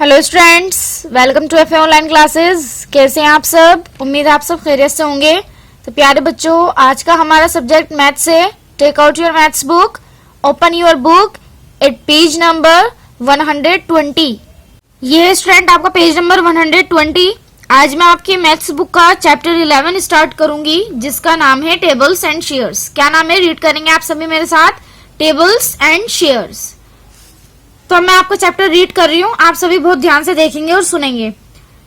Hello students, welcome to F online classes. कैसे हैं आप सब? उम्मीद है आप सब खैरियत से होंगे। तो प्यारे बच्चों, आज का हमारा सब्जेक्ट मैथ्स है। Take out your maths book, open your book at page number 120। ये है स्टूडेंट आपका पेज नंबर 120। आज मैं आपकी मैथ्स बुक का चैप्टर 11 स्टार्ट करूंगी, जिसका नाम है टेबल्स एंड शेयर्स। क्या नाम है? रीड करेंगे आप सभी मेरे साथ, टेबल्स एंड शेयर्स। तो मैं आपको चैप्टर रीड कर रही हूँ, आप सभी बहुत ध्यान से देखेंगे और सुनेंगे।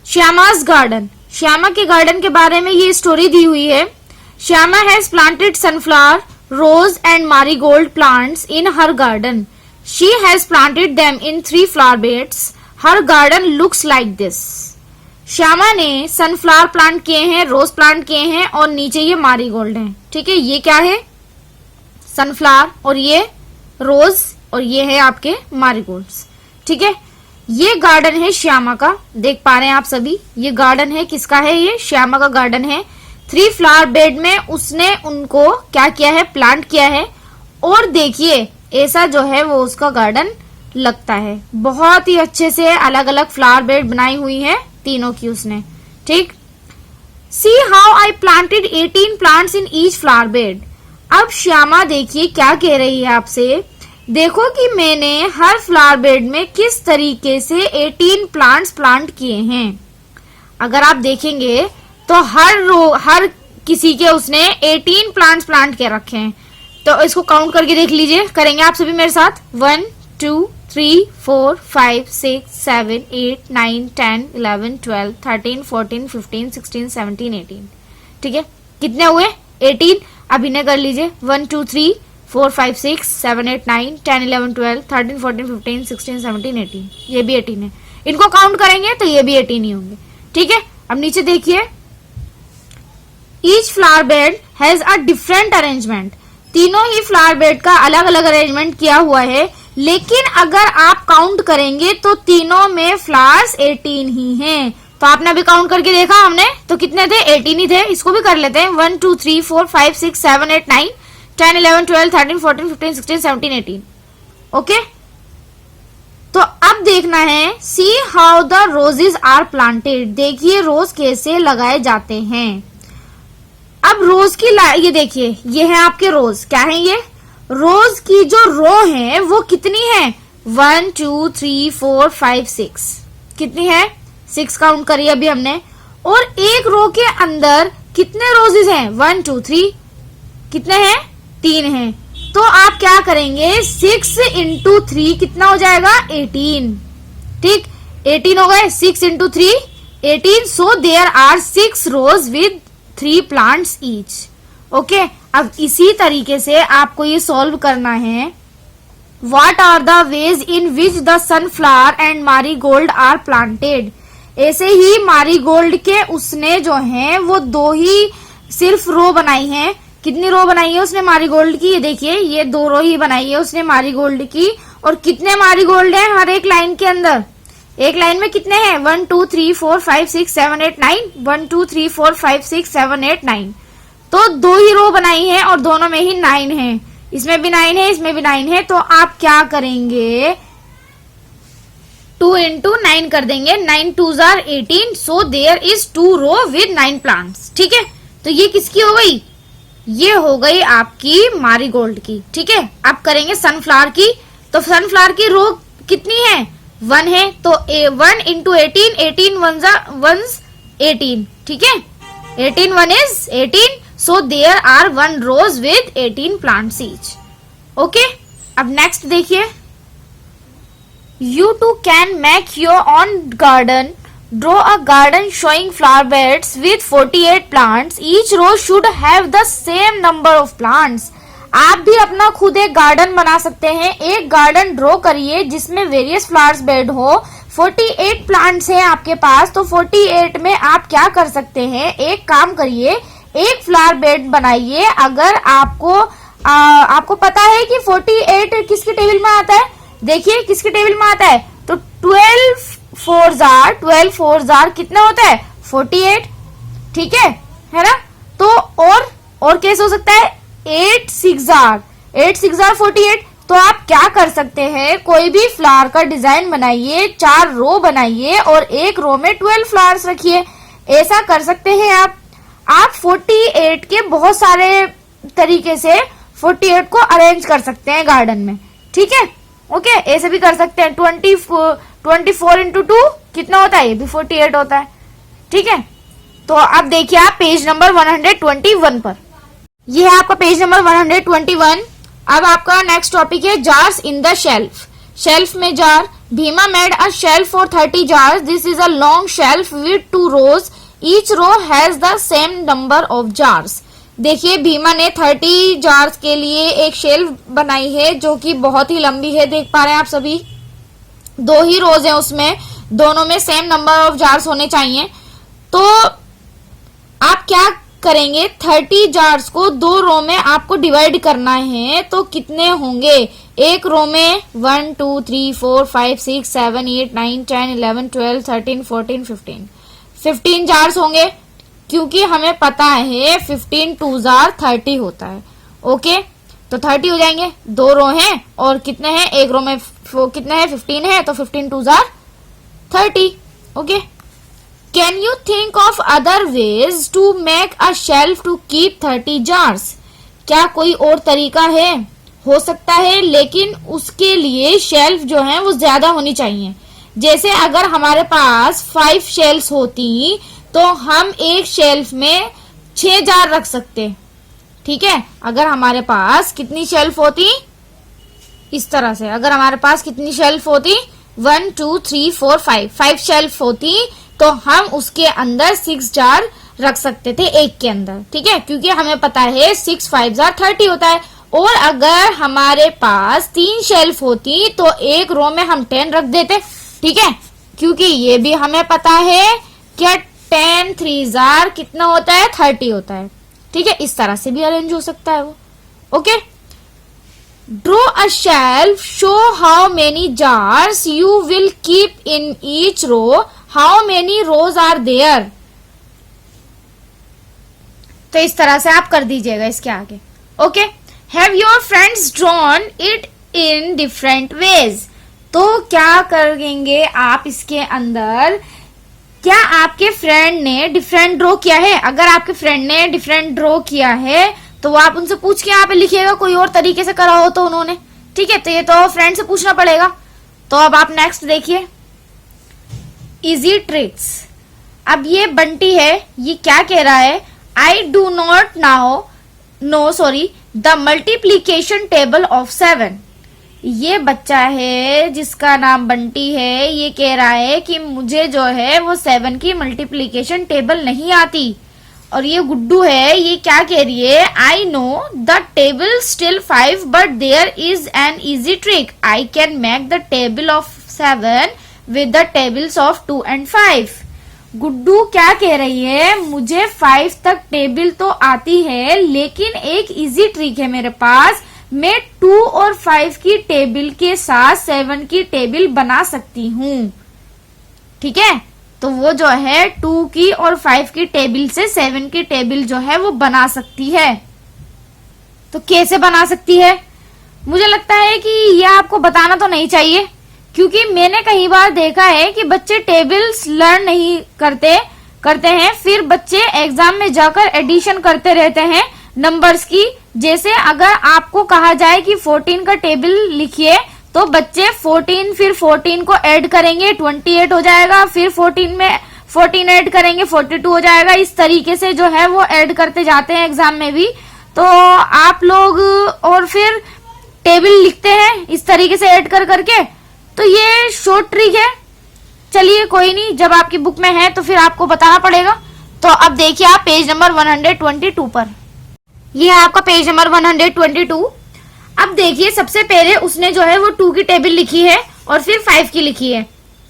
श्यामा's गार्डन, श्यामा के गार्डन के बारे में ये स्टोरी दी हुई है। Shyama has planted sunflower, rose and marigold plants in her garden. She has planted them in 3 flower beds. Her garden looks like this. Shyama ने सनफ्लावर प्लांट किए हैं, रोज प्लांट किए हैं और नीचे ये मारीगोल्ड है। ठीक है, ये क्या है? सनफ्लावर, और ये रोज, और ये है आपके मारीगोल्ड्स। ठीक है, ये गार्डन है श्यामा का। देख पा रहे हैं आप सभी, ये गार्डन है, किसका है? ये श्यामा का गार्डन है। 3 फ्लावर बेड में उसने उनको क्या किया है? प्लांट किया है। और देखिए, ऐसा जो है वो उसका गार्डन लगता है। बहुत ही अच्छे से अलग अलग फ्लावर बेड बनाई हुई है तीनों की उसने। ठीक, see how I planted 18 plants in each flower bed. अब श्यामा देखिए क्या कह रही है आपसे, देखो कि मैंने हर फ्लावर बेड में किस तरीके से 18 प्लांट्स प्लांट किए हैं। अगर आप देखेंगे तो हर किसी के उसने 18 प्लांट्स प्लांट के रखे हैं। तो इसको काउंट करके देख लीजिए, करेंगे आप सभी मेरे साथ। 1 2 3 4 5 6 7 8 9 10 11 12 13 14 15 16 17 18। ठीक है, कितने हुए? 18। अब इन्हें कर लीजिए, 1 2 3 4 5 6 7 8 9 10 11 12 13 14 15 16 17 18। ये भी 18 है। इनको काउंट करेंगे तो ये भी 18 ही होंगे। ठीक है, अब नीचे देखिए, each flower bed has a different arrangement. तीनों ही फ्लावर बेड का अलग अलग अरेंजमेंट किया हुआ है, लेकिन अगर आप काउंट करेंगे तो तीनों में फ्लावर्स 18 ही हैं। तो आपने अभी काउंट करके देखा हमने, तो कितने थे? 18 ही थे। इसको भी कर लेते हैं, 1 2 3 4 5 6 7 8 9 10 11 12 13 14 15 16 17 18। ओके, तो अब देखना है, see how the roses are planted. देखिए रोज कैसे लगाए जाते हैं। अब रोज की ये देखिए, ये है आपके रोज। क्या है ये? रोज की जो रो है वो कितनी है? 1 2 3 4 5 6। कितनी है? 6 काउंट करिए अभी हमने। और एक रो के अंदर कितने रोजेज हैं? 1 2 3। कितने हैं? 3 हैं। तो आप क्या करेंगे? 6 इंटू 3 कितना हो जाएगा? 18। ठीक, 18 हो गए। 6 into 3 18। So there are 6 rows with 3 plants each. Okay, अब इसी तरीके से आपको ये सॉल्व करना है। What are the ways in which the sunflower and marigold are planted. ऐसे ही मारीगोल्ड के उसने जो है वो 2 ही सिर्फ रो बनाई है। कितनी रो बनाई है उसने मारीगोल्ड की? ये देखिए, ये 2 रो ही बनाई है उसने मारीगोल्ड की। और कितने मारीगोल्ड हैं हर एक लाइन के अंदर? एक लाइन में कितने हैं? 1 2 3 4 5 6 7 8 9। 1 2 3 4 5 6 7 8 9। तो 2 ही रो बनाई है और दोनों में ही 9 है। इसमें भी 9 है, इसमें भी 9 है। तो आप क्या करेंगे? 2 इंटू 9 कर देंगे। 9 2s are 18। So there is 2 row with 9 plants. ठीक है, तो ये किसकी हो गई? ये हो गई आपकी मारीगोल्ड की। ठीक है, अब करेंगे सनफ्लावर की। तो सनफ्लावर की रो कितनी है? 1 है। तो 1 इंटू 18, 18 1s 18। ठीक है, 18 1 is 18। So there are 1 row with 18 plants each. Okay, अब नेक्स्ट देखिए, you too can make your own garden. Draw a garden showing flower beds with 48 plants. Each row should have the same number of plants. आप भी अपना खुद एक garden बना सकते हैं। एक गार्डन ड्रॉ करिए जिसमें वेरियस फ्लावर्स बेड हो। 48 प्लांट्स हैं आपके पास, तो 48 में आप क्या कर सकते हैं? एक काम करिए, एक फ्लावर बेड बनाइए। अगर आपको पता है कि 48 किसके टेबल में आता है? देखिए किसके टेबल में आता है, तो 12 4s are कितना होता है? 48। ठीक है ना? तो और कैसे हो सकता है? 8 6s are 48। तो आप क्या कर सकते हैं, कोई भी फ्लावर का डिजाइन बनाइए, 4 रो बनाइए और एक रो में 12 फ्लावर्स रखिए। ऐसा कर सकते हैं आप 48 के बहुत सारे तरीके से 48 को अरेंज कर सकते हैं गार्डन में, ठीक है। ओके, ऐसे भी कर सकते हैं। 24 इंटू 2 कितना होता है, ये भी 48 होता है, ठीक है। तो अब देखिए आप पेज नंबर 121 पर, ये है आपका पेज नंबर 121। अब आपका नेक्स्ट टॉपिक है jars in the shelf. Shelf में jar. Bhima made a shelf for 30 jars. This is a long shelf with 2 rows, each row has the same number of jars. देखिए भीमा ने 30 जार्स के लिए एक shelf बनाई है जो कि बहुत ही लंबी है, देख पा रहे हैं आप सभी। 2 ही रोज है उसमें, दोनों में सेम नंबर ऑफ जार्स होने चाहिए। तो आप क्या करेंगे, 30 जार्स को 2 रो में आपको डिवाइड करना है, तो कितने होंगे। एक रो में 1 2 3 4 5 6 7 8 9 10 11 12 13 14 15 जार्स होंगे, क्योंकि हमें पता है 15 2 जार 30 होता है। ओके, तो 30 हो जाएंगे। 2 रो हैं और कितने हैं, एक रो में कितने हैं, 15 है, तो 15 2 jar 30। Okay, can you think of other ways to make a shelf to keep 30 jars. क्या कोई और तरीका है, हो सकता है, लेकिन उसके लिए शेल्फ जो है वो ज्यादा होनी चाहिए। जैसे अगर हमारे पास 5 शेल्फ होती तो हम एक शेल्फ में 6 जार रख सकते, ठीक है। अगर हमारे पास कितनी शेल्फ होती, इस तरह से अगर हमारे पास कितनी शेल्फ होती, 1 2 3 4 5 शेल्फ होती, तो हम उसके अंदर 6 जार रख सकते थे एक के अंदर, ठीक है, क्योंकि हमें पता है 6 5 जार 30 होता है। और अगर हमारे पास 3 शेल्फ होती तो एक रो में हम 10 रख देते, ठीक है, क्योंकि ये भी हमें पता है कि 10 3 जार कितना होता है, 30 होता है, ठीक है। इस तरह से भी अरेंज हो सकता है वो। Okay, draw a shelf, show how many jars you will keep in each row, how many rows are there. तो इस तरह से आप कर दीजिएगा इसके आगे। Okay, have your friends drawn it in different ways. तो क्या करेंगे आप इसके अंदर, क्या आपके फ्रेंड ने डिफरेंट ड्रॉ किया है। अगर आपके फ्रेंड ने डिफरेंट ड्रॉ किया है तो आप उनसे पूछ के यहाँ पे लिखिएगा, कोई और तरीके से करा हो तो उन्होंने, ठीक है। तो ये तो फ्रेंड से पूछना पड़ेगा। तो अब आप नेक्स्ट देखिए, इजी ट्रिक्स। अब ये बंटी है, ये क्या कह रहा है, I do not know the multiplication table of 7। ये बच्चा है जिसका नाम बंटी है, ये कह रहा है कि मुझे जो है वो 7 की मल्टीप्लीकेशन टेबल नहीं आती। और ये गुड्डू है, ये क्या कह रही है, I know the table still 5 but there is an easy trick, I can make the table of 7 with the tables of 2 and 5। Guddu क्या कह रही है, मुझे 5 तक टेबल तो आती है, लेकिन एक इजी ट्रिक है मेरे पास, मैं 2 और 5 की टेबल के साथ 7 की टेबल बना सकती हूँ, ठीक है। तो वो जो है 2 की और 5 की टेबल से 7 की टेबल जो है वो बना सकती है। तो कैसे बना सकती है, मुझे लगता है कि ये आपको बताना तो नहीं चाहिए, क्योंकि मैंने कई बार देखा है कि बच्चे टेबल्स लर्न नहीं करते हैं, फिर बच्चे एग्जाम में जाकर एडिशन करते रहते हैं नंबर्स की। जैसे अगर आपको कहा जाए कि 14 का टेबल लिखिए, तो बच्चे 14 फिर 14 को ऐड करेंगे 28 हो जाएगा, फिर 14 में 14 ऐड करेंगे 42 हो जाएगा। इस तरीके से जो है वो ऐड करते जाते हैं एग्जाम में भी। तो आप लोग और फिर टेबल लिखते हैं इस तरीके से ऐड करके। तो ये शॉर्ट ट्रिक है, चलिए कोई नहीं, जब आपकी बुक में है तो फिर आपको बताना पड़ेगा। तो अब देखिए आप पेज नंबर 122 पर, ये है आपका पेज नंबर 122। अब देखिए सबसे पहले उसने जो है वो 2 की टेबल लिखी है और फिर 5 की लिखी है,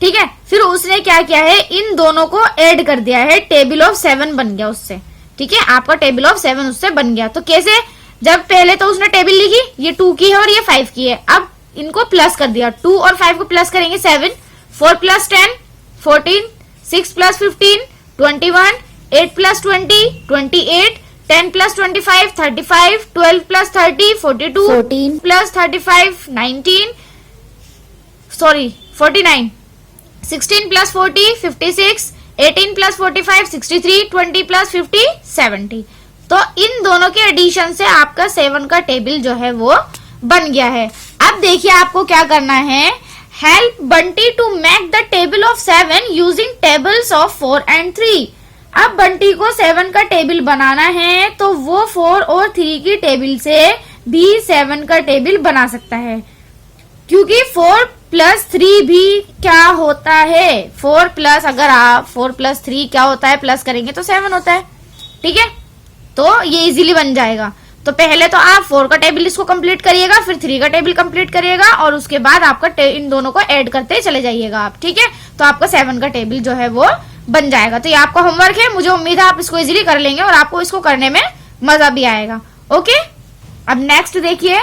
ठीक है। फिर उसने क्या किया है, इन दोनों को ऐड कर दिया है, टेबल ऑफ 7 बन गया उससे, ठीक है। आपका टेबल ऑफ 7 उससे बन गया। तो कैसे, जब पहले तो उसने टेबल लिखी, ये 2 की है और ये 5 की है, अब इनको प्लस कर दिया, 2 और 5 को प्लस करेंगे 7, 4 + 10 14, 6 + 15 21, 8 + 20 28, 10 plus 25 35, 12 plus 30 42, 14 plus 35 19, sorry 49, 16 plus 40 56, 18 plus 45 63, 20 plus 50 70। तो इन दोनों के एडिशन से आपका 7 का टेबल जो है वो बन गया है। अब देखिए आपको क्या करना है, help Bunty to make the table of 7 using tables of 4 and 3। अब बंटी को 7 का टेबल बनाना है तो वो 4 और 3 की टेबल से भी 7 का टेबल बना सकता है, क्योंकि 4 प्लस 3 भी क्या होता है, 4 प्लस, अगर आप 4 प्लस 3 क्या होता है, प्लस करेंगे तो 7 होता है। ठीक है, तो ये इजीली बन जाएगा। तो पहले तो आप 4 का टेबल इसको कंप्लीट करिएगा, फिर 3 का टेबल कंप्लीट करिएगा और उसके बाद आपका इन दोनों को ऐड करते चले जाइएगा आप। ठीक है, तो आपका 7 का टेबल जो है वो बन जाएगा। तो ये आपका होमवर्क है, मुझे उम्मीद है आप इसको इजीली कर लेंगे और आपको इसको करने में मजा भी आएगा। ओके, अब नेक्स्ट देखिए,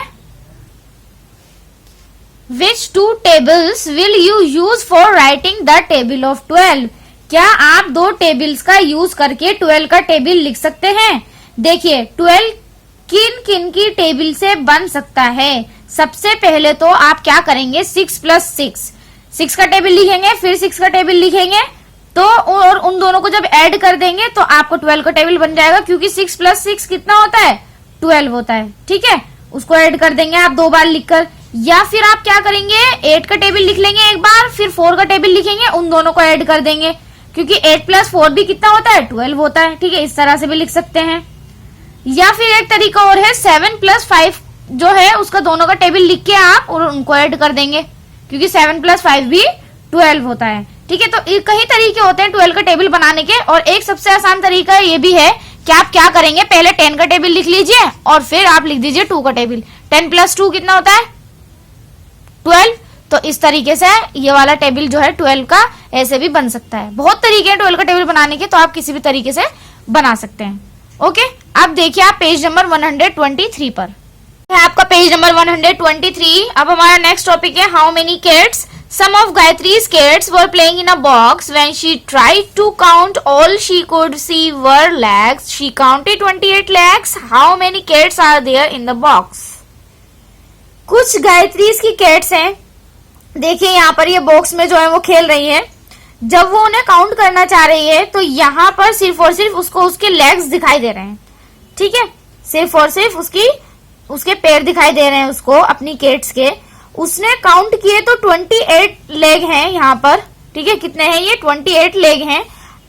Which 2 tables will you use for writing the table of 12? क्या आप 2 टेबल्स का यूज करके 12 का टेबल लिख सकते हैं? देखिए 12 किन किन की टेबल से बन सकता है। सबसे पहले तो आप क्या करेंगे, 6 प्लस 6 का टेबल लिखेंगे, फिर 6 का टेबल लिखेंगे, तो और उन दोनों को जब ऐड कर देंगे तो आपको 12 का टेबल बन जाएगा, क्योंकि 6 प्लस 6 कितना होता है, 12 होता है। ठीक है, उसको ऐड कर देंगे आप 2 बार लिखकर, या फिर आप क्या करेंगे, 8 का टेबल लिख लेंगे एक बार, फिर 4 का टेबल लिखेंगे, उन दोनों को ऐड कर देंगे, क्योंकि 8 प्लस 4 भी कितना होता है, 12 होता है। ठीक है, इस तरह से भी लिख सकते हैं। या फिर एक तरीका और है, 7 प्लस 5 जो है उसका दोनों का टेबल लिख के आप और उनको ऐड कर देंगे, क्योंकि 7 प्लस 5 भी 12 होता है। ठीक है, तो कई तरीके होते हैं 12 का टेबल बनाने के, और एक सबसे आसान तरीका ये भी है कि आप क्या करेंगे, पहले 10 का टेबल लिख लीजिए और फिर आप लिख दीजिए 2 का टेबल। 10 प्लस 2 कितना होता है, 12। तो इस तरीके से ये वाला टेबल जो है 12 का ऐसे भी बन सकता है। बहुत तरीके हैं 12 का टेबल बनाने के, तो आप किसी भी तरीके से बना सकते हैं। ओके, अब देखिए आप पेज नंबर 123 पर है आपका पेज नंबर 123। अब हमारा नेक्स्ट टॉपिक है how many cats. Some of Gayatri's cats were playing in a box. When she tried to count, all she could see were legs. She counted 28 legs. How many cats are there in the box? कुछ गायत्रीज की cats हैं, देखिए यहाँ पर ये box में जो है वो खेल रही है। जब वो उन्हें काउंट करना चाह रही है तो यहाँ पर सिर्फ और सिर्फ उसको उसके लेग्स दिखाई दे रहे हैं। ठीक है, सिर्फ और सिर्फ उसके पैर दिखाई दे रहे हैं उसको, अपनी कैट्स के। उसने काउंट किए तो 28 लेग हैं यहाँ पर। ठीक है, कितने हैं ये, 28 लेग हैं।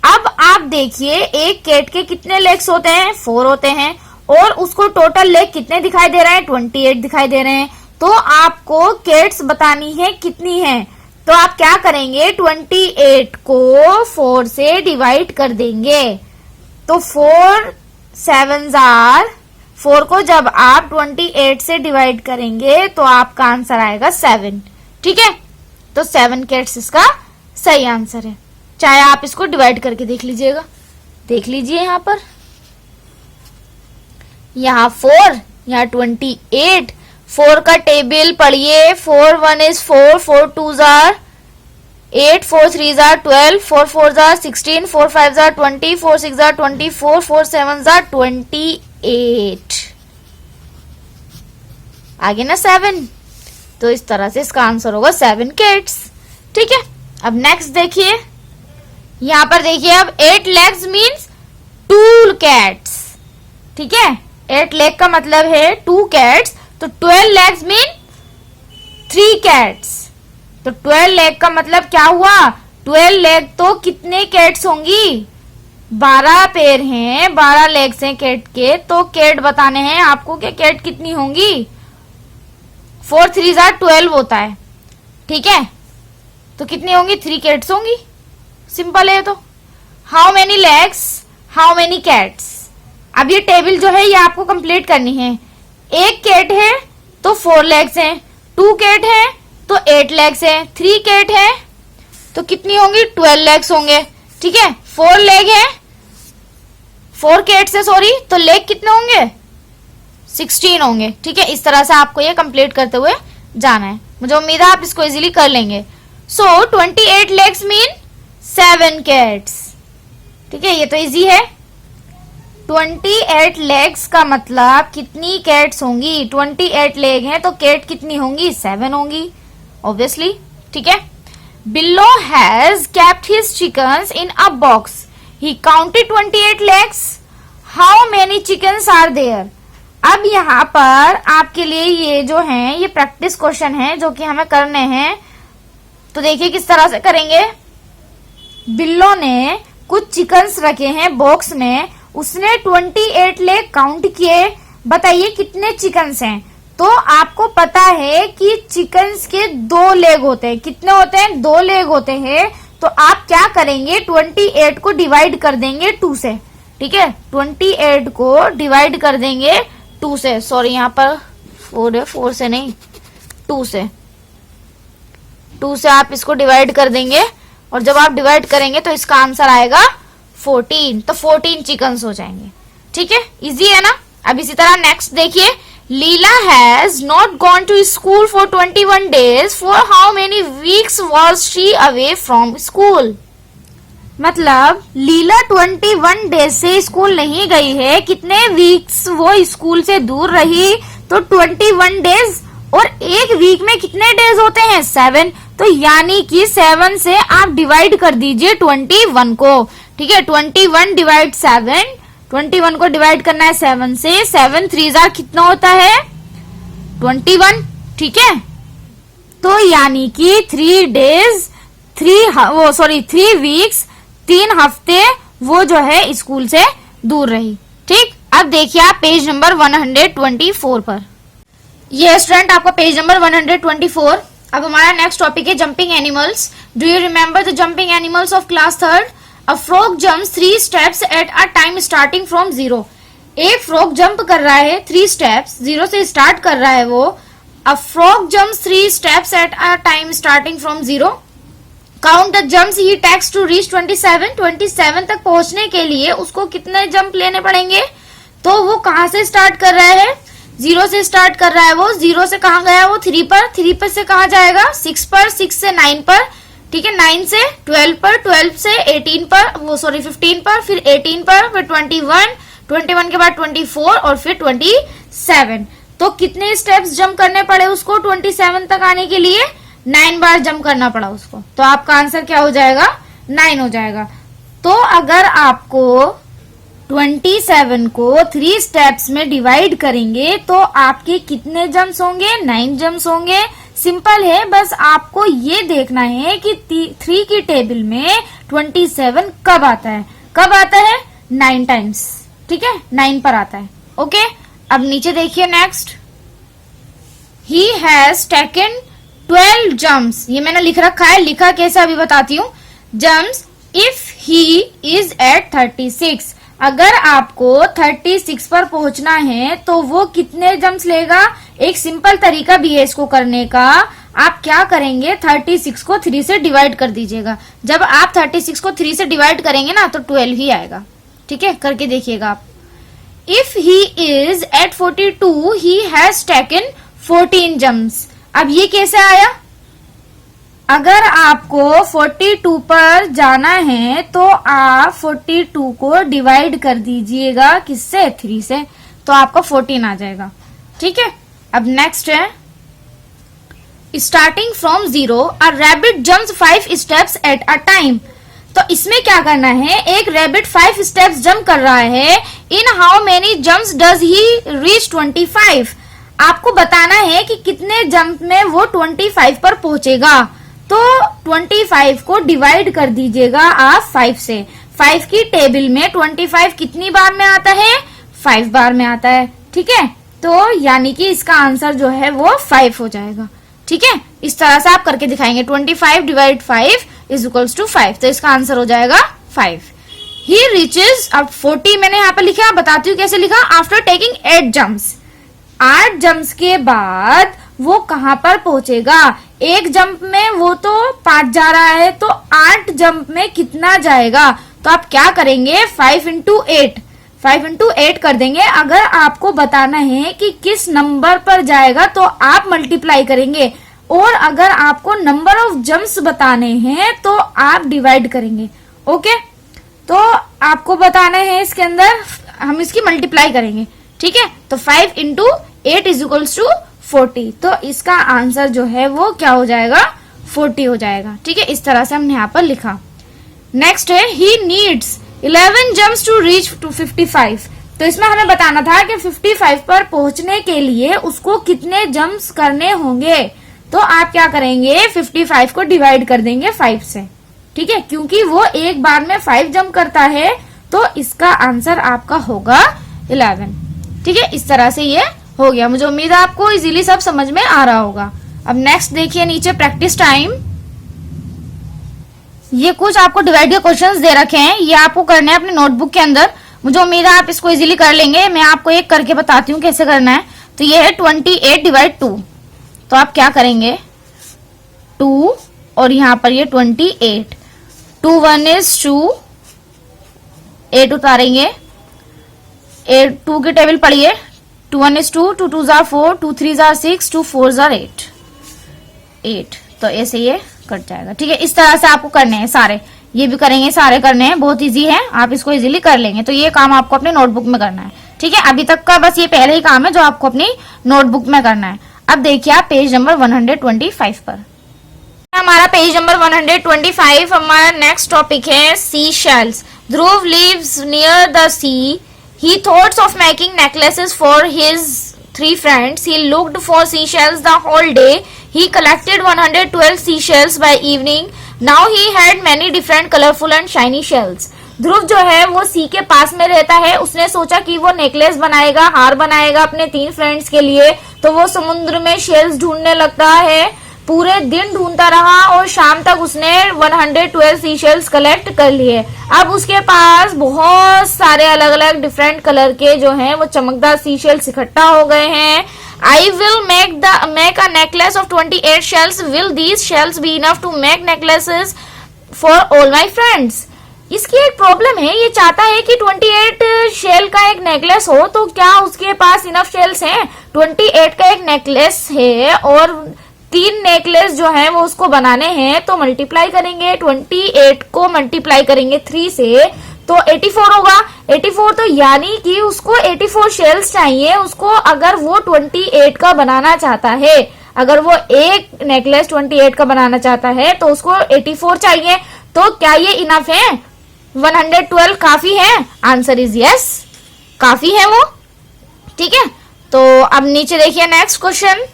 अब आप देखिए एक कैट के कितने लेग्स होते हैं, 4 होते हैं, और उसको टोटल लेग कितने दिखाई दे रहे हैं, 28 दिखाई दे रहे हैं। तो आपको कैट्स बतानी है कितनी है, तो आप क्या करेंगे, 28 को 4 से डिवाइड कर देंगे। तो 4 7s आर 4 को जब आप 28 से डिवाइड करेंगे तो आपका आंसर आएगा 7। ठीक है, तो 7 कैट्स इसका सही आंसर है। चाहे आप इसको डिवाइड करके देख लीजिएगा, देख लीजिए यहाँ पर, यहाँ 4, यहाँ 28। 4 का टेबल पढ़िए, 4 1 is 4, 4 2s are 8, 4 3s are 12, 4 4s are 16, 4 5s are 20, 4 6s are 24, 4 7s are 28। आगे ना 7, तो इस तरह से इसका आंसर होगा 7 कैट्स। ठीक है, अब नेक्स्ट देखिए, यहाँ पर देखिए, अब 8 legs मीन्स 2 cats। ठीक है, 8 लेग का मतलब है 2 cats, तो 12 legs मीन 3 cats। तो 12 लेग का मतलब क्या हुआ, 12 लेग तो कितने कैट्स होंगी, 12 पैर हैं, 12 लेग्स हैं कैट के, तो कैट बताने हैं आपको कि कैट कितनी होंगी। 4 3s are 12 होता है। ठीक है, तो कितनी होंगी, 3 कैट्स होंगी। सिंपल है। तो how many legs, how many cats. अब ये टेबल जो है ये आपको कंप्लीट करनी है। एक कैट है तो 4 लेग्स हैं, 2 कैट है तो 8 लेग्स हैं, 3 कैट है तो कितनी होंगी, 12 लेग्स होंगे। ठीक है, 4 लेग है, 4 कैट्स है सॉरी, तो लेग कितने होंगे, 16 होंगे। ठीक है, इस तरह से आपको ये कंप्लीट करते हुए जाना है। मुझे उम्मीद है आप इसको इजीली कर लेंगे। सो 28 लेग्स मीन 7 कैट्स। ठीक है, ये तो इजी है। 28 लेग्स का मतलब कितनी कैट्स होंगी? 28 लेग हैं तो कैट कितनी होंगी? 7 होंगी ऑब्वियसली, ठीक है। Billo has kept his chickens in a box, he counted 28 legs, how many chickens are there? अब यहाँ पर आपके लिए ये जो है ये प्रैक्टिस क्वेश्चन है जो कि हमें करने हैं। तो देखिए किस तरह से करेंगे। बिल्लो ने कुछ चिकन्स रखे हैं बॉक्स में, उसने 28 लेग काउंट किए, बताइए कितने चिकन्स हैं? तो आपको पता है कि चिकन्स के 2 लेग होते हैं। कितने होते हैं? 2 लेग होते हैं। तो आप क्या करेंगे? 28 को डिवाइड कर देंगे 2 से, ठीक है। 28 को डिवाइड कर देंगे 2 से, सॉरी यहाँ पर 4 है, 4 से नहीं 2 से, 2 से आप इसको डिवाइड कर देंगे और जब आप डिवाइड करेंगे तो इसका आंसर आएगा 14। तो 14 चिकन्स हो जाएंगे, ठीक है। इजी है ना। अब इसी तरह नेक्स्ट देखिए, Leela has not gone to school for 21 days, for how many weeks was she away from school? मतलब लीला 21 डेज से स्कूल नहीं गई है, कितने वीक्स वो स्कूल से दूर रही? तो 21 डेज, और एक वीक में कितने डेज होते हैं? 7। तो यानी कि 7 से आप डिवाइड कर दीजिए 21 को, ठीक है। 21 डिवाइड 7, 21 को डिवाइड करना है 7 से, 7 3 कितना होता है? 21, ठीक है। तो यानी कि 3 डेज 3 वीक्स 3 हफ्ते वो जो है स्कूल से दूर रही, ठीक। अब देखिए आप पेज नंबर 124 पर। ये स्टूडेंट आपका पेज नंबर 124। अब हमारा नेक्स्ट टॉपिक है jumping animals. Do you remember the jumping animals of class 3rd? A frog jumps 3 steps at a time starting from 0। एक फ्रॉग जंप कर रहा है 3 स्टेप्स, 0 से स्टार्ट कर रहा है वो। A frog jumps 3 steps at a time starting from 0। Count the jumps he takes to reach 27। 27 तक पहुंचने के लिए उसको कितने जंप लेने पड़ेंगे? तो वो कहां से स्टार्ट कर रहा है? 0 से स्टार्ट कर रहा है वो। 0 से कहां गया वो? 3 पर। 3 पर से कहां जाएगा? 6 पर। 6 से 9 पर, ठीक है। 9 से 12 पर, 12 से 18 पर, 15 पर, फिर 18 पर, फिर 21, 21 के बाद 24 और फिर 27। तो कितने स्टेप्स जंप करने पड़े उसको 27 तक आने के लिए? 9 बार जंप करना पड़ा उसको। तो आपका आंसर क्या हो जाएगा? 9 हो जाएगा। तो अगर आपको 27 को 3 स्टेप्स में डिवाइड करेंगे तो आपके कितने जंप्स होंगे? 9 जंप्स होंगे। सिंपल है, बस आपको ये देखना है कि 3 की टेबल में 27 कब आता है? कब आता है? 9 टाइम्स, ठीक है। 9 पर आता है, ओके। अब नीचे देखिए next, he has taken 12 jumps. ये मैंने लिख रखा है, लिखा कैसे अभी बताती हूँ। Jumps if he is at 36। अगर आपको 36 पर पहुंचना है तो वो कितने जंप्स लेगा? एक सिंपल तरीका भी है इसको करने का। आप क्या करेंगे? 36 को 3 से डिवाइड कर दीजिएगा। जब आप 36 को 3 से डिवाइड करेंगे ना तो 12 ही आएगा, ठीक है। करके देखिएगा आप। If he is at 42 he has taken 14 jumps. अब ये कैसे आया? अगर आपको 42 पर जाना है तो आप 42 को डिवाइड कर दीजिएगा किससे? 3 से, तो आपका 14 आ जाएगा, ठीक है। अब नेक्स्ट है, starting from 0 a rabbit jumps 5 steps at a time. तो इसमें क्या करना है? एक रैबिट 5 स्टेप्स जंप कर रहा है। In how many jumps does he reach 25? आपको बताना है कि कितने जंप में वो 25 पर पहुंचेगा। तो 25 को डिवाइड कर दीजिएगा आप 5 से। 5 की टेबल में 25 कितनी बार में आता है? 5 बार में आता है, ठीक है। तो यानी कि इसका आंसर जो है वो 5 हो जाएगा, ठीक है। इस तरह से आप करके दिखाएंगे। 25 डिवाइड 5 इज इक्वल्स टू 5। तो इसका आंसर हो जाएगा 5। ही रीचेज, अब 40 मैंने यहाँ पे लिखा, बताती हूँ कैसे लिखा। आफ्टर टेकिंग 8 जंप्स, 8 जंप्स के बाद वो कहां पर पहुंचेगा? एक जंप में वो तो 5 जा रहा है, तो 8 जंप में कितना जाएगा? तो आप क्या करेंगे? 5 into 8, 5 into 8 कर देंगे। अगर आपको बताना है कि किस नंबर पर जाएगा तो आप मल्टीप्लाई करेंगे, और अगर आपको नंबर ऑफ जंप्स बताने हैं तो आप डिवाइड करेंगे, ओके। तो आपको बताना है इसके अंदर हम इसकी मल्टीप्लाई करेंगे, ठीक है। तो 5 इंटू 8 इज इक्वल्स टू 40, तो इसका आंसर जो है वो क्या हो जाएगा, 40 हो जाएगा, ठीक है। इस तरह से हमने यहाँ पर लिखा। नेक्स्ट है he needs 11 jumps to reach to 55, तो इसमें हमें बताना था कि 55 पर पहुंचने के लिए उसको कितने जंप्स करने होंगे। तो आप क्या करेंगे, 55 को डिवाइड कर देंगे 5 से, ठीक है, क्योंकि वो एक बार में 5 जंप करता है, तो इसका आंसर आपका होगा 11, ठीक है। इस तरह से ये हो गया। मुझे उम्मीद है आपको इजीली सब समझ में आ रहा होगा। अब नेक्स्ट देखिए नीचे प्रैक्टिस टाइम। ये कुछ आपको डिवाइड के क्वेश्चंस दे रखे हैं, ये आपको करने हैं अपने नोटबुक के अंदर। मुझे उम्मीद है आप इसको इजीली कर लेंगे। मैं आपको एक करके बताती हूँ कैसे करना है। तो ये है 28 डिवाइड 2, तो आप क्या करेंगे 2 और यहाँ पर ये 28, 2 1 इज 2, 8 उतारेंगे, 8 2 की टेबल पढ़िए, 2 1 इज 2, 2 2 जार 4, 2 3 जार 6, 2 4 जार 8, तो ऐसे ये कट जाएगा, ठीक है। इस तरह से आपको करने हैं सारे, ये भी करेंगे, सारे करने हैं, बहुत इजी है, आप इसको इजीली कर लेंगे। तो ये काम आपको अपने नोटबुक में करना है, ठीक है। अभी तक का बस ये पहले ही काम है जो आपको अपनी नोटबुक में करना है। अब देखिए आप पेज नंबर 125 पर, हमारा पेज नंबर 125, हमारा नेक्स्ट टॉपिक है sea shells. Dhruv lives near the sea, he thought of making necklaces for his 3 friends. He looked for seashells the whole day. He collected 112 seashells by evening. Now he had many different colorful and shiny shells. ध्रुव जो है वो सी के पास में रहता है। उसने सोचा कि वो नेकलेस बनाएगा, हार बनाएगा अपने 3 फ्रेंड्स के लिए। तो वो समुद्र में शेल्स ढूंढने लगता है, पूरे दिन ढूंढता रहा और शाम तक उसने 112 सीशेल्स कलेक्ट कर लिए। अब उसके पास बहुत सारे अलग अलग डिफरेंट कलर के जो हैं वो चमकदार सीशेल्स इकट्ठा हो गए हैं। I will make a necklace of 28 shells. Will these shells be enough to make necklaces for all my friends? इसकी एक प्रॉब्लम है, ये चाहता है कि 28 शेल का एक नेकलेस हो, तो क्या उसके पास इनफ शेल्स हैं? 28 का एक नेकलेस है और 3 नेकलेस जो है वो उसको बनाने हैं, तो मल्टीप्लाई करेंगे 28 को मल्टीप्लाई करेंगे 3 से, तो 84 होगा। 84 तो यानी कि उसको 84 शेल्स चाहिए उसको, अगर वो 28 का बनाना चाहता है। अगर वो एक नेकलेस 28 का बनाना चाहता है तो उसको 84 चाहिए। तो क्या ये इनफ है? 112 काफी है? आंसर इज यस, काफी है वो, ठीक है। तो अब नीचे देखिए next question.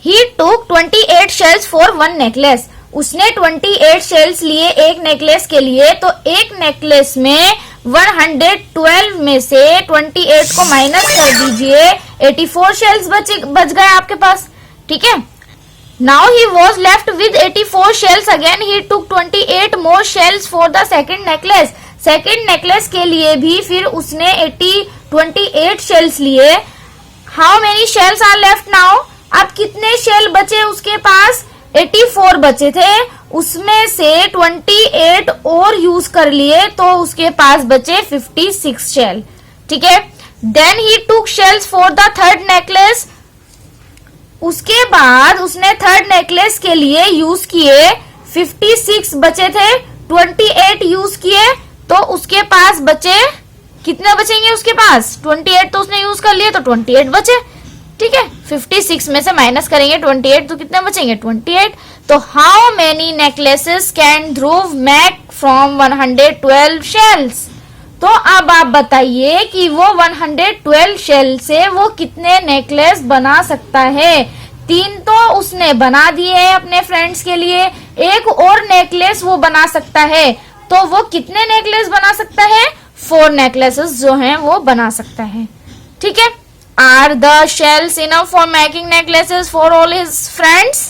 He took 28 shells for 1 necklace. उसने 28 शेल्स लिए एक नेकलेस के लिए, तो एक नेकलेस में 112 में से 28 को माइनस कर दीजिए, 84 शेल्स बच गए आपके पास, ठीक है। Now he was left with 84 shells again. He took 28 more shells for the second necklace. Second necklace के लिए भी फिर उसने 28 शेल्स लिए। How many shells are left now? अब कितने शेल बचे उसके पास? 84 बचे थे, उसमें से 28 और यूज कर लिए, तो उसके पास बचे 56 शेल, ठीक है। देन ही टूक shells for the third necklace. उसके बाद उसने थर्ड नेकलेस के लिए यूज किए, 56 बचे थे, 28 यूज किए, तो उसके पास बचे, कितने बचेंगे उसके पास? 28 तो उसने यूज कर लिए, तो 28 बचे, ठीक है। 56 में से माइनस करेंगे 28, तो कितने बचेंगे? 28। तो how many necklaces can Dhruv make from 112 shells? तो अब आप बताइए कि वो 112 शेल से वो कितने नेकलेस बना सकता है? 3 तो उसने बना दिए हैं अपने फ्रेंड्स के लिए, एक और नेकलेस वो बना सकता है, तो वो कितने नेकलेस बना सकता है? 4 नेकलेसेस जो हैं वो बना सकता है, ठीक है। Are the shells enough for making necklaces for all his friends?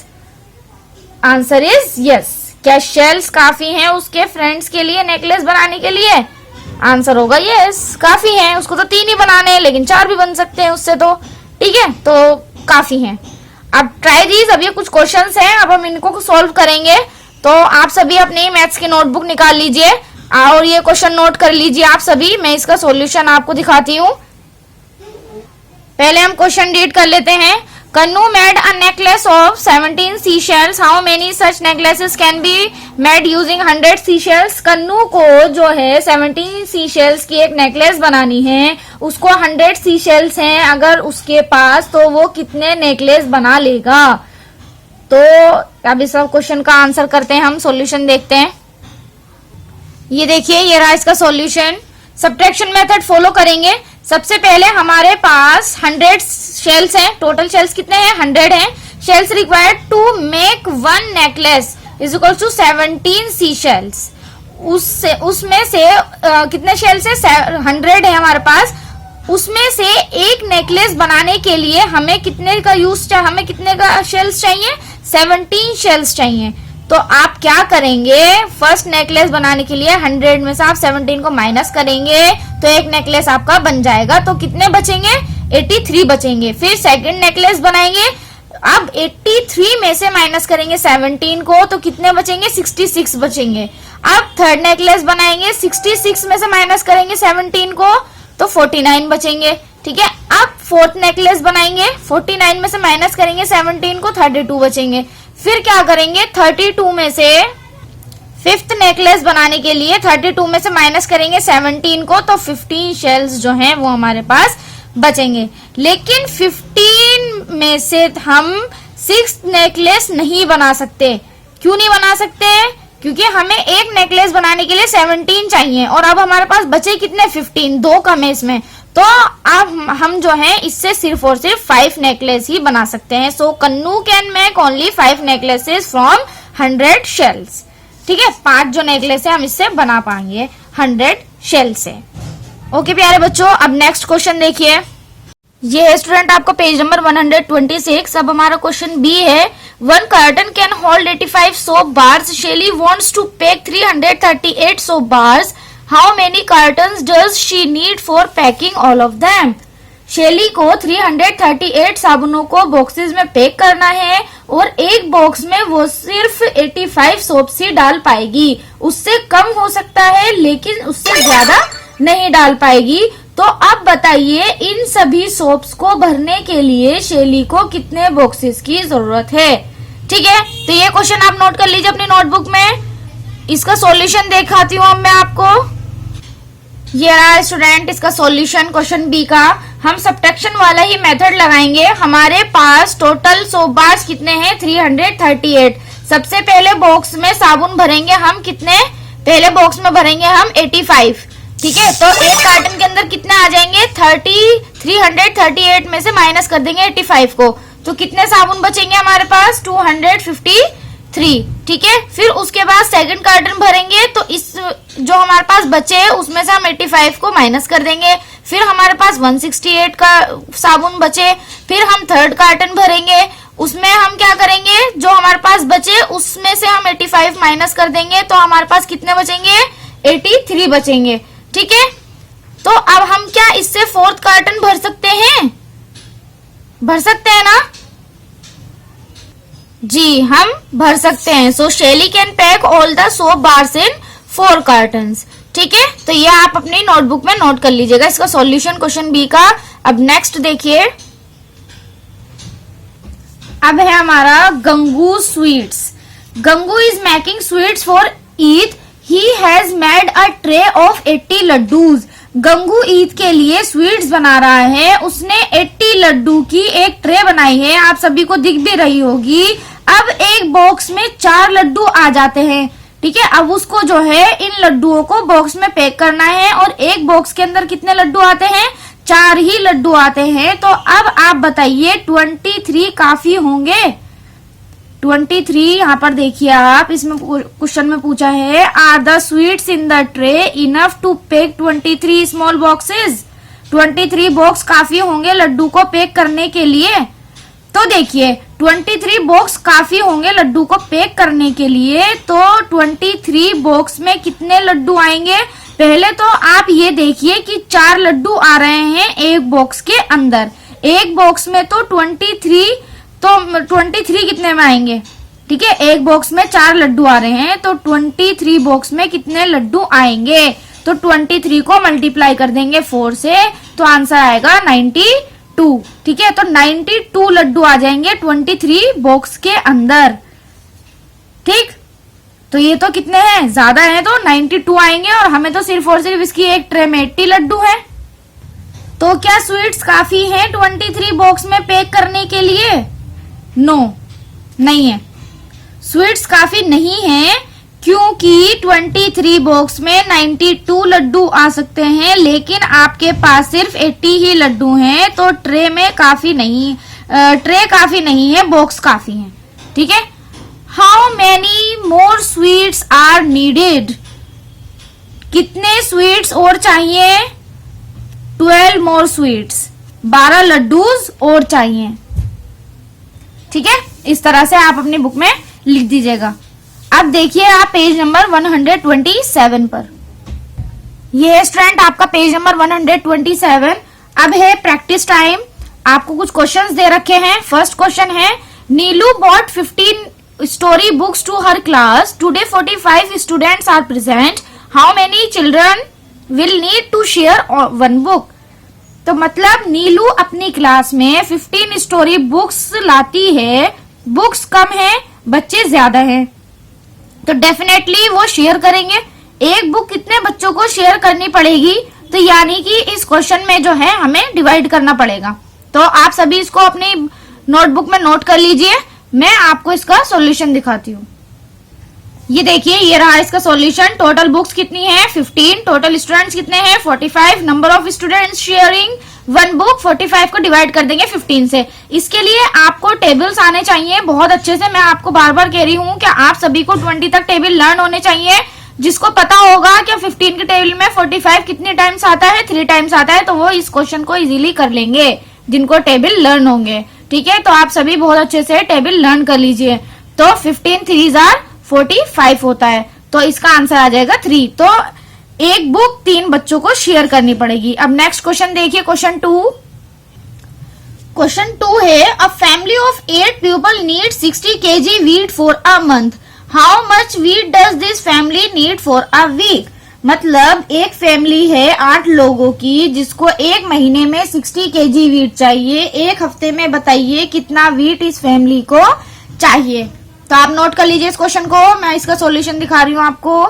Answer is yes. क्या shells काफी हैं उसके फ्रेंड्स के लिए नेकलेस बनाने के लिए? आंसर होगा यस, काफी हैं। उसको तो 3 ही बनाने हैं, लेकिन 4 भी बन सकते हैं उससे, तो ठीक है, तो काफी हैं। अब ट्राई दीज, अब ये कुछ क्वेश्चंस हैं, अब हम इनको सॉल्व करेंगे। तो आप सभी अपनी मैथ्स की नोटबुक निकाल लीजिए और ये क्वेश्चन नोट कर लीजिए आप सभी। मैं इसका सॉल्यूशन आपको दिखाती हूँ। पहले हम क्वेश्चन रीड कर लेते हैं। Kannu made a necklace of 17 seashells. How many such necklaces can be made using 100 seashells? कन्नू को जो है 17 seashells की एक नेकलेस बनानी है, उसको 100 seashells हैं अगर उसके पास, तो वो कितने नेकलेस बना लेगा? तो अब इस क्वेश्चन का आंसर करते हैं, हम सॉल्यूशन देखते हैं। ये देखिए, ये रहा इसका सॉल्यूशन। सब्ट्रैक्शन मेथड फॉलो करेंगे। सबसे पहले हमारे पास 100 शेल्स हैं, टोटल शेल्स कितने हैं? 100 हैं। Shells required to make one necklace is equal to 17 sea shells. उसमें से कितने शेल्स है? 100 है हमारे पास। उसमें से एक नेकलेस बनाने के लिए हमें कितने का हमें कितने का शेल्स चाहिए? 17 शेल्स चाहिए। तो आप क्या करेंगे? फर्स्ट नेकलेस बनाने के लिए 100 में से आप 17 को माइनस करेंगे तो एक नेकलेस आपका बन जाएगा। तो कितने बचेंगे? 83 बचेंगे। फिर सेकंड नेकलेस बनाएंगे, अब 83 में से माइनस करेंगे 17 को तो कितने बचेंगे? 66 बचेंगे। अब थर्ड नेकलेस बनाएंगे, 66 में से माइनस करेंगे 17 को तो 49 बचेंगे। ठीक है। अब फोर्थ नेकलेस बनाएंगे, 49 में से माइनस करेंगे 17 को, 32 बचेंगे। फिर क्या करेंगे? 32 में से फिफ्थ नेकलेस बनाने के लिए 32 में से माइनस करेंगे 17 को तो 15 शेल्स जो हैं वो हमारे पास बचेंगे। लेकिन 15 में से हम 6 नेकलेस नहीं बना सकते। क्यों नहीं बना सकते? क्योंकि हमें एक नेकलेस बनाने के लिए 17 चाहिए और अब हमारे पास बचे कितने? 15, 2 कम है इसमें। तो अब हम जो है इससे सिर्फ और सिर्फ 5 नेकलेस ही बना सकते हैं। So Kannu can make only 5 necklaces from 100 shells. ठीक है, 5 जो नेकलेस है हम इससे बना पाएंगे 100 शेल से। ओके प्यारे बच्चों, अब नेक्स्ट क्वेश्चन देखिए। ये स्टूडेंट आपको पेज नंबर 126। अब हमारा क्वेश्चन बी है, 1 carton can hold 85 soap bars. Shelly wants to pack 338 soap bars. How many cartons does she need for packing all of them? Shelly को 338 साबुनों को बॉक्सेस में pack करना है और एक बॉक्स में वो सिर्फ 85 सोप्स ही डाल पाएगी। उससे कम हो सकता है लेकिन उससे ज्यादा नहीं डाल पाएगी। तो अब बताइए इन सभी सोप्स को भरने के लिए शेली को कितने बॉक्सेस की जरूरत है? ठीक है, तो ये क्वेश्चन आप नोट कर लीजिए अपनी नोटबुक में। इसका सॉल्यूशन दिखाती हूँ मैं आपको। ये रहा स्टूडेंट इसका सॉल्यूशन क्वेश्चन बी का। हम सब्ट्रैक्शन वाला ही मेथड लगाएंगे। हमारे पास टोटल सोप बार्स कितने हैं? 338। सबसे पहले बॉक्स में साबुन भरेंगे हम कितने? पहले बॉक्स में भरेंगे हम 85। ठीक है, तो एक कार्टन के अंदर कितने आ जाएंगे? 338 में से माइनस कर देंगे 85 को तो कितने साबुन बचेंगे हमारे पास? 253। ठीक है, फिर उसके बाद सेकंड कार्टन भरेंगे तो इस जो हमारे पास बचे है उसमें से हम 85 को माइनस कर देंगे। फिर हमारे पास 168 का साबुन बचे। फिर हम थर्ड कार्टन भरेंगे, उसमें हम क्या करेंगे? जो हमारे पास बचे उसमें से हम 85 माइनस कर देंगे तो हमारे पास कितने बचेंगे? 83 बचेंगे। ठीक है, तो अब हम क्या इससे फोर्थ कार्टन भर सकते हैं? भर सकते हैं ना जी, हम भर सकते हैं। So Shelly can pack all the soap bars in 4 cartons. ठीक है, तो ये आप अपनी नोटबुक में नोट कर लीजिएगा इसका सॉल्यूशन क्वेश्चन बी का। अब नेक्स्ट देखिए, अब है हमारा Gangu sweets. Gangu is making sweets for Eid. He has made a tray of 80 laddoos. Gangu Eid के लिए स्वीट्स बना रहा है। उसने 80 लड्डू की एक ट्रे बनाई है, आप सभी को दिख भी रही होगी। अब एक बॉक्स में 4 लड्डू आ जाते हैं। ठीक है, अब उसको जो है इन लड्डुओं को बॉक्स में पैक करना है और एक बॉक्स के अंदर कितने लड्डू आते हैं? 4 ही लड्डू आते हैं। तो अब आप बताइए 23 काफी होंगे? 23 यहाँ पर देखिए आप, इसमें क्वेश्चन में पूछा है, are the sweets in the tray enough to pack 23 small boxes? 23 box काफी होंगे लड्डू को पैक करने के लिए? तो देखिए 23 बॉक्स काफी होंगे लड्डू को पैक करने के लिए। तो 23 बॉक्स में कितने लड्डू आएंगे? पहले तो आप ये देखिए कि 4 लड्डू आ रहे हैं एक बॉक्स के अंदर। एक बॉक्स में तो 23, तो 23 कितने में आएंगे? ठीक है, एक बॉक्स में 4 लड्डू आ रहे हैं तो 23 बॉक्स में कितने लड्डू आएंगे? तो 23 को मल्टीप्लाई कर देंगे 4 से तो आंसर आएगा 92। 2, ठीक है। तो 92 लड्डू आ जाएंगे 23 बॉक्स के अंदर, ठीक। तो ये तो कितने हैं, ज्यादा है, तो 92 आएंगे और हमें तो सिर्फ और सिर्फ इसकी एक ट्रे में 80 लड्डू है। तो क्या स्वीट्स काफी है 23 बॉक्स में पैक करने के लिए? नो, नहीं है, स्वीट्स काफी नहीं है, क्योंकि 23 बॉक्स में 92 लड्डू आ सकते हैं, लेकिन आपके पास सिर्फ 80 ही लड्डू हैं, तो ट्रे काफी नहीं है, बॉक्स काफी है, ठीक है। How many more sweets are needed? कितने स्वीट्स और चाहिए? 12 मोर स्वीट्स, 12 लड्डूज और चाहिए, ठीक है। इस तरह से आप अपनी बुक में लिख दीजिएगा। अब देखिए आप पेज नंबर 127 पर, ये है स्टूडेंट आपका पेज नंबर 127। अब है प्रैक्टिस टाइम, आपको कुछ क्वेश्चंस दे रखे हैं। फर्स्ट क्वेश्चन है, Neelu bought 15 story books to her class, today 45 students are present, how many children will need to share one book? तो मतलब नीलू अपनी क्लास में 15 स्टोरी बुक्स लाती है, बुक्स कम है, बच्चे ज्यादा हैं, तो डेफिनेटली वो शेयर करेंगे। एक बुक कितने बच्चों को शेयर करनी पड़ेगी? तो यानी कि इस क्वेश्चन में जो है हमें डिवाइड करना पड़ेगा। तो आप सभी इसको अपनी नोटबुक में नोट कर लीजिए, मैं आपको इसका सॉल्यूशन दिखाती हूँ। ये देखिए, ये रहा इसका सॉल्यूशन। टोटल बुक्स कितनी है? 15। टोटल स्टूडेंट्स कितने हैं? 45। Number of students sharing one book, 45 को डिवाइड कर देंगे 15 से। इसके लिए आपको टेबल्स आने चाहिए बहुत अच्छे से। मैं आपको बार बार कह रही हूँ कि आप सभी को 20 तक टेबल लर्न होने चाहिए। जिसको पता होगा कि 15 के टेबल में 45 कितने टाइम्स आता है, 3 टाइम्स आता है, तो वो इस क्वेश्चन को इजीली कर लेंगे जिनको टेबल लर्न होंगे, ठीक है। तो आप सभी बहुत अच्छे से टेबल लर्न कर लीजिए। तो 15 3 45 होता है, तो इसका आंसर आ जाएगा 3। तो एक बुक 3 बच्चों को शेयर करनी पड़ेगी। अब नेक्स्ट क्वेश्चन देखिए, क्वेश्चन 2। क्वेश्चन 2 है, a family of 8 people need 60 kg wheat for a month, how much wheat does this family need for a week? मतलब एक फैमिली है 8 लोगों की, जिसको एक महीने में 60 kg वीट चाहिए। एक हफ्ते में बताइए कितना वीट इस फैमिली को चाहिए। तो आप नोट कर लीजिए इस क्वेश्चन को, मैं इसका सॉल्यूशन दिखा रही हूँ आपको।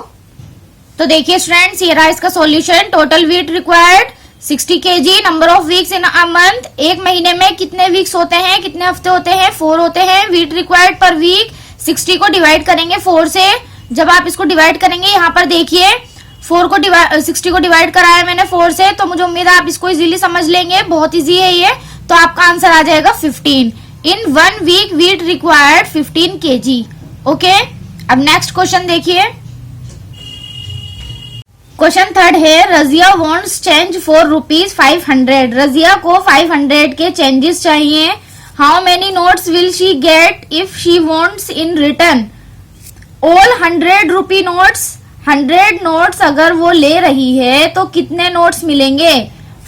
तो देखिए स्टूडेंट्स, ये रहा इसका solution. Total wheat required 60 kg, number of weeks in a month, एक महीने में कितने वीक्स होते हैं, कितने हफ्ते होते हैं, 4 होते हैं। वीट रिक्वायर्ड पर वीक, 60 को डिवाइड करेंगे 4 से। जब आप इसको डिवाइड करेंगे, यहाँ पर देखिए 60 को डिवाइड कराया मैंने 4 से, तो मुझे उम्मीद है आप इसको इजीली समझ लेंगे, बहुत इजी है ये। तो आपका आंसर आ जाएगा 15। In 1 week wheat required 15 kg, okay. अब नेक्स्ट क्वेश्चन देखिए, क्वेश्चन 3 है, Razia wants change for ₹500। Razia को 500 के चेंजेस चाहिए। How many notes will she get if she wants in return? All 100 rupee notes. 100 notes अगर वो ले रही है तो कितने नोट्स मिलेंगे?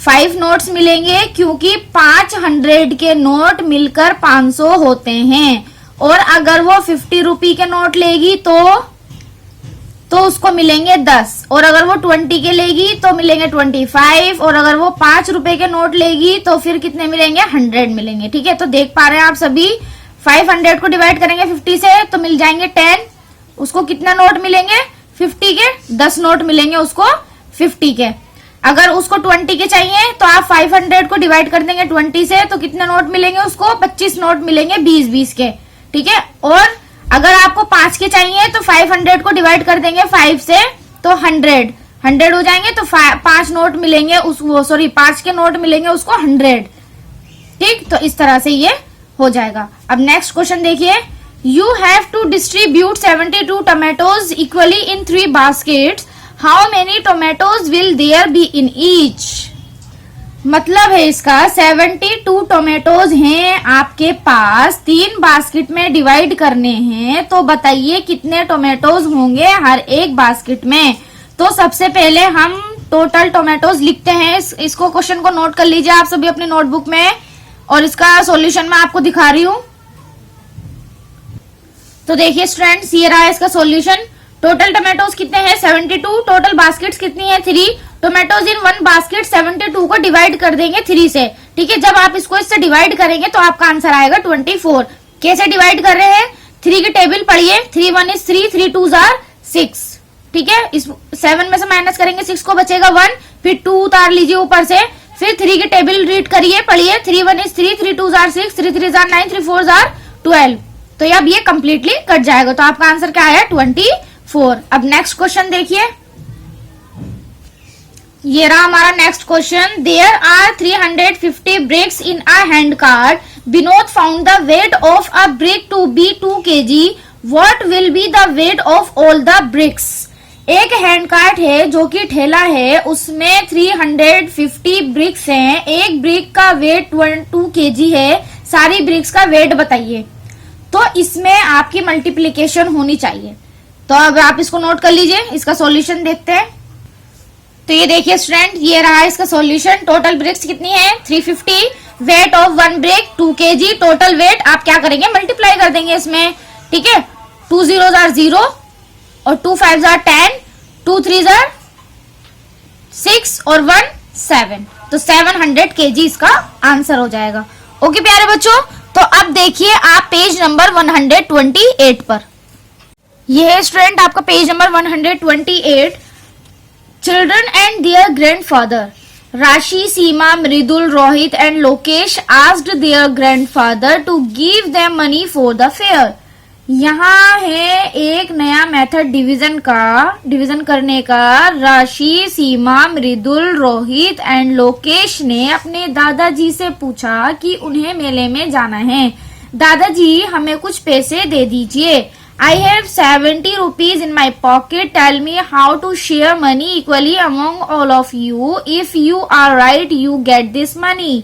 5 नोट्स मिलेंगे, क्योंकि 500 के नोट मिलकर 500 होते हैं। और अगर वो 50 रुपी के नोट लेगी तो उसको मिलेंगे 10, और अगर वो 20 के लेगी तो मिलेंगे 25, और अगर वो 5 रुपए के नोट लेगी तो फिर कितने मिलेंगे? 100 मिलेंगे, ठीक है। तो देख पा रहे हैं आप सभी, 500 को डिवाइड करेंगे 50 से तो मिल जाएंगे 10। उसको कितना नोट मिलेंगे? 50 के 10 नोट मिलेंगे उसको 50 के। अगर उसको 20 के चाहिए तो आप 500 को डिवाइड कर देंगे 20 से, तो कितने नोट मिलेंगे उसको? 25 नोट मिलेंगे 20-20 के, ठीक है। और अगर आपको 5 के चाहिए तो 500 को डिवाइड कर देंगे 5 से, तो 100 हो जाएंगे, तो 5 नोट मिलेंगे 5 के नोट मिलेंगे उसको 100, ठीक। तो इस तरह से ये हो जाएगा। अब नेक्स्ट क्वेश्चन देखिए, you have to distribute 72 tomatoes equally in 3 baskets, how many tomatoes will there be in each? मतलब है इसका 72 टोमेटोज हैं आपके पास, 3 बास्केट में डिवाइड करने हैं, तो बताइए कितने टोमेटोज होंगे हर एक बास्केट में। तो सबसे पहले हम टोटल टोमेटोज लिखते हैं। इसको क्वेश्चन को नोट कर लीजिए आप सभी अपनी नोटबुक में, और इसका सॉल्यूशन मैं आपको दिखा रही हूँ। तो देखिए स्टूडेंट्स, ये रहा इसका सॉल्यूशन। टोटल टोमेटोज कितने हैं? 72। टोटल बास्केट्स कितनी है? 3। टोमेटोज इन 1 बास्केट 72 को डिवाइड कर देंगे 3 से। ठीक है, जब आप इसको इससे डिवाइड करेंगे तो आपका आंसर आएगा 24। कैसे डिवाइड कर रहे हैं, 3 की टेबल पढ़िए, 3 1 is 3, 3 2 are 6, ठीक है। इस 7 में से माइनस करेंगे 6 को बचेगा 1, फिर 2 उतार लीजिए ऊपर से, फिर 3 की टेबल रीड करिए, पढ़िए, 3 1 is 3, 3 2 are 6, 3 3 are 9, 3 4 are 12। तो अब ये कंप्लीटली कट जाएगा, तो आपका आंसर क्या आया 24। अब नेक्स्ट क्वेश्चन देखिए, ये रहा हमारा next question. There are 350 bricks in a hand cart. Vinod found the weight of a brick to be 2 kg. What will be the weight of all the bricks? एक hand cart है जो कि ठेला है, उसमें 350 ब्रिक्स हैं, एक brick का वेट 2 kg है, सारी ब्रिक्स का वेट बताइए। तो इसमें आपकी मल्टीप्लीकेशन होनी चाहिए, तो अब आप इसको नोट कर लीजिए, इसका सॉल्यूशन देखते हैं। तो ये देखिए स्टूडेंट, ये रहा इसका सॉल्यूशन। टोटल ब्रिक्स कितनी है 350, weight of 1 brick 2 kg, total weight आप क्या करेंगे मल्टीप्लाई कर देंगे इसमें, ठीक है। 2 zeros are 0 और 2 5s are 10, 2 3s are 6 और 1 7, तो 700 kg इसका आंसर हो जाएगा। ओके प्यारे बच्चों, तो अब देखिए आप पेज नंबर 128 पर, ये है स्टूडेंट आपका page number 128। Children and their grandfather, Rashi, Seema, Mridul, Rohit and Lokesh asked their grandfather to give them money for the fair. यहाँ है एक नया मेथड डिवीजन करने का। राशि, सीमा, मृदुल, रोहित एंड लोकेश ने अपने दादाजी से पूछा कि उन्हें मेले में जाना है। दादाजी हमें कुछ पैसे दे दीजिए। I have 70 rupees in my pocket. Tell me how to share money equally among all of you. If you are right, you get this money.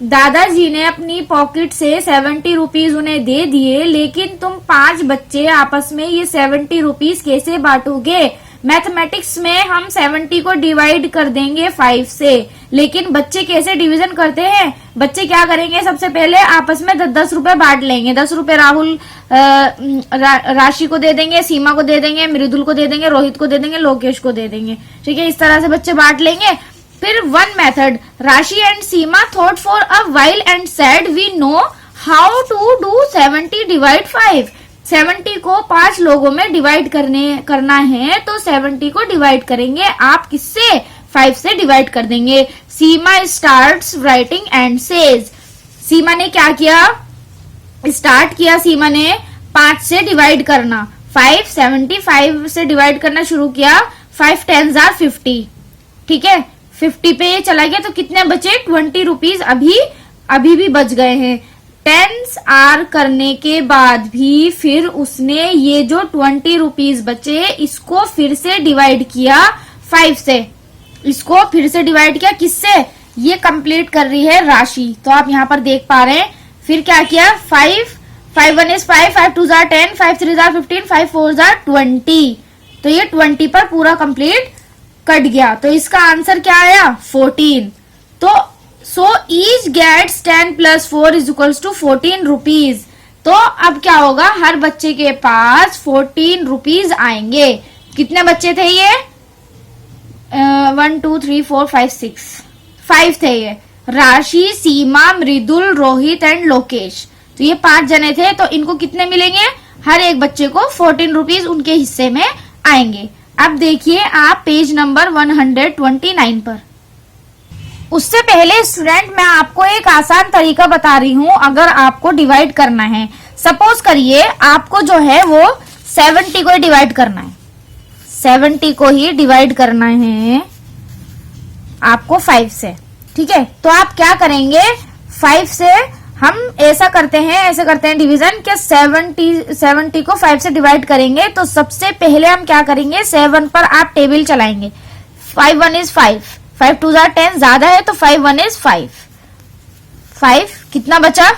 दादाजी ने अपनी पॉकेट से 70 रुपीज उन्हें दे दिए, लेकिन तुम 5 बच्चे आपस में ये 70 रुपीज कैसे बांटोगे? मैथमेटिक्स में हम 70 को डिवाइड कर देंगे 5 से, लेकिन बच्चे कैसे डिवीजन करते हैं? बच्चे क्या करेंगे, सबसे पहले आपस में 10 रुपए बांट लेंगे। 10 रुपए राहुल राशि को दे देंगे, सीमा को दे देंगे, मृदुल को दे देंगे, रोहित को दे देंगे, लोकेश को दे देंगे, ठीक है। इस तरह से बच्चे बांट लेंगे। फिर one method, Rashi and Seema thought for a while and said we know how to do 70 divide 5। 70 को 5 लोगों में डिवाइड करना है, तो 70 को डिवाइड करेंगे आप किससे? 5 से डिवाइड कर देंगे। सीमा स्टार्ट्स राइटिंग एंड सेज, सीमा ने क्या किया, स्टार्ट किया सीमा ने 5 से डिवाइड करना। 5 75 से डिवाइड करना शुरू किया। 5 10s are 50, ठीक है। 50 पे ये चला गया, तो कितने बचे 20 रुपीज अभी भी बच गए हैं। 10s आर करने के बाद भी फिर उसने ये जो 20 रुपीज बचे इसको फिर से डिवाइड किया 5 से, इसको फिर से डिवाइड किया किससे? ये कंप्लीट कर रही है राशि, तो आप यहाँ पर देख पा रहे हैं। फिर क्या किया, 5 1 is 5, 5 2s are 10, 5 3s are 15, 5 4s are 20, तो ये 20 पर पूरा कंप्लीट कट गया, तो इसका आंसर क्या आया 14। तो सो ईच गेट्स 10 + 4 = 14 रुपीज। तो अब क्या होगा, हर बच्चे के पास 14 रुपीज आएंगे। कितने बच्चे थे ये? 1 2 3 4 5 6, 5 थे ये। राशि, सीमा, मृदुल, रोहित एंड लोकेश, तो ये 5 जने थे। तो इनको कितने मिलेंगे? हर एक बच्चे को 14 रुपीज उनके हिस्से में आएंगे। अब देखिए आप पेज नंबर 129 पर। उससे पहले स्टूडेंट मैं आपको एक आसान तरीका बता रही हूँ अगर आपको डिवाइड करना है। सपोज करिए आपको जो है वो 70 को डिवाइड करना है, 70 को ही डिवाइड करना है आपको 5 से, ठीक है। तो आप क्या करेंगे, 5 से हम ऐसा करते हैं डिवीजन कि 70 को 5 से डिवाइड करेंगे। तो सबसे पहले हम क्या करेंगे, 7 पर आप टेबल चलाएंगे। 5 1 is 5, 5 2s are 10, ज्यादा है तो 5 1 is 5, 5 कितना बचा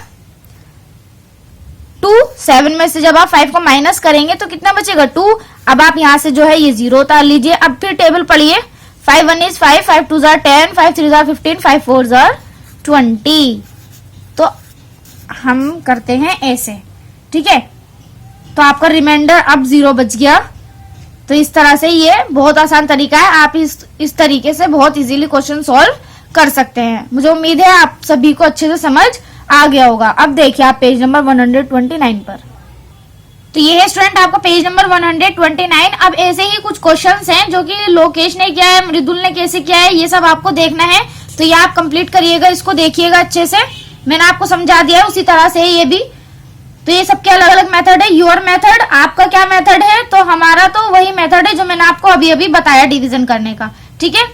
2। 7 में से जब आप 5 को माइनस करेंगे तो कितना बचेगा 2। अब आप यहाँ से जो है ये 0 उतार लीजिए। अब फिर टेबल पढ़िए, 5 1 is 5, 5 2s are 10, 5 3s are 15, 5 4s are 20। तो हम करते हैं ऐसे, ठीक है। तो आपका रिमाइंडर अब 0 बच गया। तो इस तरह से ये बहुत आसान तरीका है, आप इस तरीके से बहुत इजीली क्वेश्चन सॉल्व कर सकते हैं। मुझे उम्मीद है आप सभी को अच्छे से समझ आ गया होगा। अब देखिए आप पेज नंबर 129 पर। तो ये है स्टूडेंट आपका पेज नंबर 129। अब ऐसे ही कुछ क्वेश्चंस हैं जो कि लोकेश ने किया है, मृदुल ने कैसे किया है, ये सब आपको देखना है। तो ये आप कंप्लीट करिएगा, इसको देखिएगा अच्छे से। मैंने आपको समझा दिया है उसी तरह से ये भी। तो ये सबके अलग अलग मेथड है। योर मेथड, आपका क्या मेथड है? तो हमारा तो वही मेथड है जो मैंने आपको अभी अभी बताया डिवीजन करने का। ठीक है,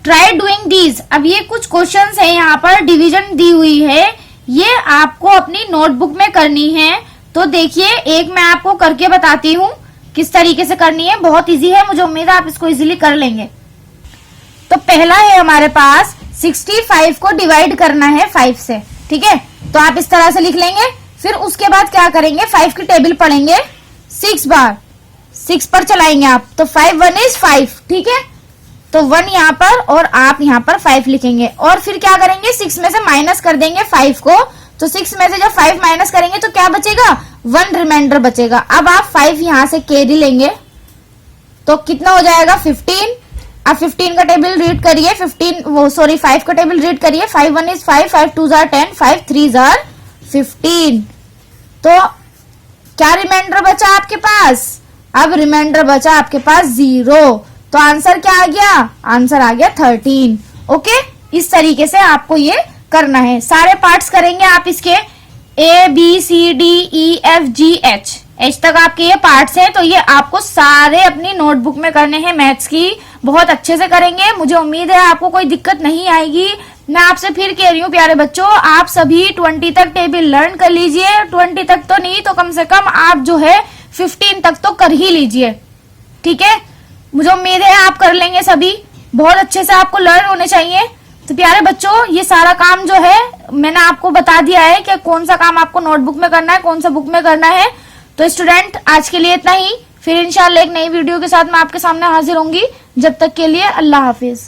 ट्राई डूइंग दीज। अब ये कुछ क्वेश्चंस है, यहाँ पर डिवीजन दी हुई है, ये आपको अपनी नोटबुक में करनी है। तो देखिए एक मैं आपको करके बताती हूँ किस तरीके से करनी है। बहुत इजी है, मुझे उम्मीद है आप इसको इजीली कर लेंगे। तो पहला है हमारे पास 65 को डिवाइड करना है 5 से। ठीक है, तो आप इस तरह से लिख लेंगे। फिर उसके बाद क्या करेंगे, 5 की टेबल पढ़ेंगे 6 बार, 6 पर चलाएंगे आप। तो 5 1 इज 5। ठीक है, तो 1 यहाँ पर और आप यहाँ पर 5 लिखेंगे। और फिर क्या करेंगे, 6 में से माइनस कर देंगे 5 को। तो 6 में से जब 5 माइनस करेंगे तो क्या बचेगा, 1 रिमाइंडर बचेगा। अब आप 5 यहाँ से कैरी लेंगे तो कितना हो जाएगा, 15। अब 15 का टेबल रीड करिए, 5 का टेबल रीड करिए। 5 1 इज 5, 5 2 जार 10, 5 3 जार 15। तो क्या रिमाइंडर बचा आपके पास, अब रिमाइंडर बचा आपके पास 0। तो आंसर क्या आ गया, आंसर आ गया 13। ओके, इस तरीके से आपको ये करना है। सारे पार्ट्स करेंगे आप इसके, ABCDEFGH तक आपके ये पार्ट्स हैं। तो ये आपको सारे अपनी नोटबुक में करने हैं, मैथ्स की बहुत अच्छे से करेंगे। मुझे उम्मीद है आपको कोई दिक्कत नहीं आएगी। मैं आपसे फिर कह रही हूँ प्यारे बच्चों, आप सभी 20 तक टेबल लर्न कर लीजिए। 20 तक तो नहीं तो कम से कम आप जो है 15 तक तो कर ही लीजिए। ठीक है, मुझे उम्मीद है आप कर लेंगे सभी, बहुत अच्छे से आपको लर्न होने चाहिए। तो प्यारे बच्चों ये सारा काम जो है मैंने आपको बता दिया है कि कौन सा काम आपको नोटबुक में करना है, कौन सा बुक में करना है। तो स्टूडेंट आज के लिए इतना ही, फिर इंशाल्लाह एक नई वीडियो के साथ मैं आपके सामने हाजिर होंगी। जब तक के लिए अल्लाह हाफिज।